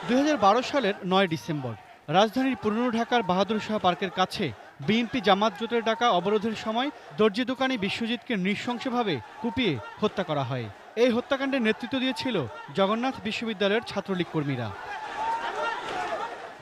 ২০১২ সালের ৯ ডিসেম্বর রাজধানীর পুরনো ঢাকার বাহাদুর শাহ পার্কের কাছে বিএনপি জামাত জোটের ডাকা অবরোধের সময় দর্জি দোকানি বিশ্বজিৎকে নৃশংসভাবে কুপিয়ে হত্যা করা হয়। এই হত্যাকাণ্ডের নেতৃত্ব দিয়েছিল জগন্নাথ বিশ্ববিদ্যালয়ের ছাত্রলীগ কর্মীরা।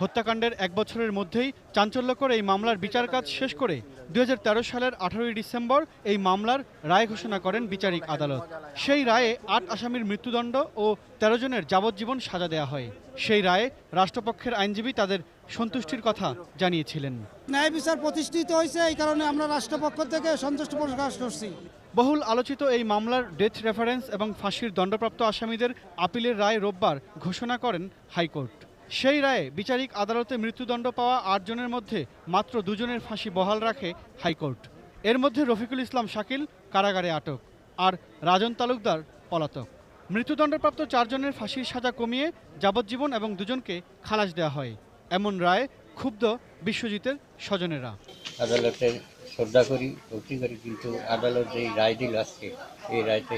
হত্যাকাণ্ডের এক বছরের মধ্যেই চাঞ্চল্যকর এই মামলার বিচার কাজ শেষ করে ২০১৩ সালের ১৮ ডিসেম্বর এই মামলার রায় ঘোষণা করেন বিচারিক আদালত। সেই রায়ে ৮ আসামির মৃত্যুদণ্ড ও ১৩ জনের যাবজ্জীবন সাজা দেওয়া হয়। সেই রায়ে রাষ্ট্রপক্ষের আইনজীবী তাদের সন্তুষ্টির কথা জানিয়েছিলেন। ন্যায় বিচার প্রতিষ্ঠিত হয়েছে, এই কারণে আমরা রাষ্ট্রপক্ষ থেকে সন্তুষ্টি প্রকাশ করছি। বহুল আলোচিত এই মামলার ডেথ রেফারেন্স এবং ফাঁসির দণ্ডপ্রাপ্ত আসামিদের আপিলের রায় রোববার ঘোষণা করেন হাইকোর্ট। সেই রায়ে বিচারিক আদালতে মৃত্যুদণ্ড পাওয়া ৮ জনের মধ্যে মাত্র ২ জনের ফাঁসি বহাল রাখে হাইকোর্ট। এর মধ্যে রফিকুল ইসলাম শাকিল কারাগারে আটক, আর রাজন তালুকদার পলাতক। মৃত্যুদণ্ডপ্রাপ্ত ৪ জনের ফাঁসির সাজা কমিয়ে যাবজ্জীবন এবং ২ জনকে খালাস দেওয়া হয়। এমন রায়ে ক্ষুব্ধ বিশ্বজিতের স্বজনেরা। আদালতের শ্রদ্ধা করি, ভক্তি করি, কিন্তু আদালত যেই রায় দিল আজকে, এই রায়তে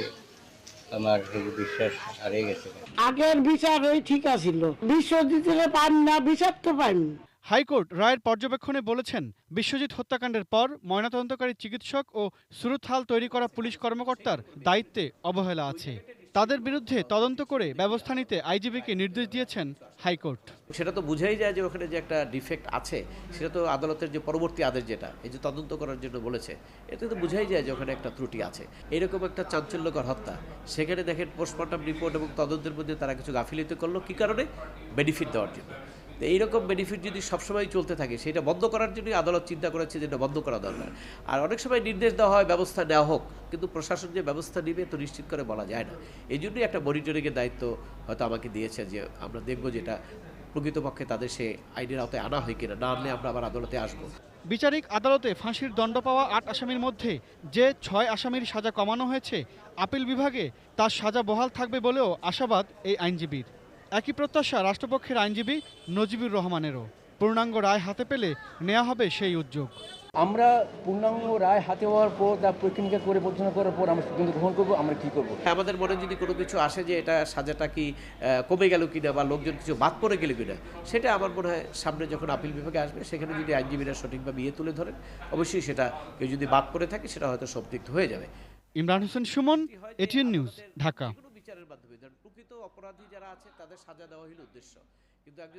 আমার বিশ্বাস হারিয়ে গেছে। আগের বিচার ওই ঠিক আছিল, বিশ্বজিতের পান না, বিচার তো পাইনি। হাইকোর্ট রায়ের পর্যবেক্ষণে বলেছেন, বিশ্বজিৎ হত্যাকাণ্ডের পর ময়নাতদন্তকারী চিকিৎসক ও সুরতহাল তৈরি করা পুলিশ কর্মকর্তার দায়িত্বে অবহেলা আছে। তাদের বিরুদ্ধে তদন্ত করে ব্যবস্থা নিতে আইজিবিকে নির্দেশ দিয়েছেন হাইকোর্ট। সেটা তো বুঝাই যায় যে ওখানে যে একটা ডিফেক্ট আছে, সেটা তো আদালতের যে পরবর্তী আদেশ যেটা এই যে তদন্ত করার জন্য বলেছে, এতে তো বুঝাই যায় যে ওখানে একটা ত্রুটি আছে। এইরকম একটা চাঞ্চল্যকর হত্যা, সেখানে দেখেন পোস্টমর্টম রিপোর্ট এবং তদন্তের মধ্যে তারা কিছু গাফিলতি করলো কী কারণে? বেনিফিট দেওয়ার জন্য। তো এইরকম বেনিফিট যদি সবসময় চলতে থাকে, সেটা বন্ধ করার জন্যই আদালত চিন্তা করেছে যে এটা বন্ধ করা দরকার। আর অনেক সময় নির্দেশ দেওয়া হয় ব্যবস্থা নেওয়া হোক, কিন্তু প্রশাসন যে ব্যবস্থা নেবে তো নিশ্চিত করে বলা যায় না। এই জন্যই একটা মনিটরিংয়ের দায়িত্ব হয়তো আমাকে দিয়েছে, যে আমরা দেখব যেটা প্রকৃতপক্ষে তাদের সে আইনের আওতায় আনা হয় কিনা, না আনলে আমরা আবার আদালতে আসবো। বিচারিক আদালতে ফাঁসির দণ্ড পাওয়া ৮ আসামির মধ্যে যে ৬ আসামির সাজা কমানো হয়েছে, আপিল বিভাগে তার সাজা বহাল থাকবে বলেও আশাবাদ এই আইনজীবীর। একই প্রত্যাশা রাষ্ট্রপক্ষের আইনজীবী নজিবুর রহমানেরও। পূর্ণাঙ্গ রায় হাতে পেলে নেওয়া হবে সেই উদ্যোগ। আমরা পূর্ণাঙ্গ রায় হাতে হওয়ার পর তার পরীক্ষা করে পর্যালোচনা করার পর আমরা সিদ্ধান্ত গ্রহণ করবো আমরা কী করবো। আমাদের মনে যদি কোনো কিছু আসে যে এটা সাজাটা কি কমে গেল কিনা বা লোকজন কিছু বাদ পড়ে গেল কিনা, সেটা আমার মনে হয় সামনে যখন আপিল বিভাগে আসবে, সেখানে যদি আইনজীবীরা সঠিকভাবে তুলে ধরেন, অবশ্যই সেটা কেউ যদি বাদ পড়ে থাকে সেটা হয়তো সম্পৃক্ত হয়ে যাবে। Imran Hossain Suman, ATN news, Dhaka. বিচারের মাধ্যমে প্রকৃত অপরাধী যারা আছে তাদের সাজা দেওয়া হলো উদ্দেশ্য, কিন্তু একজন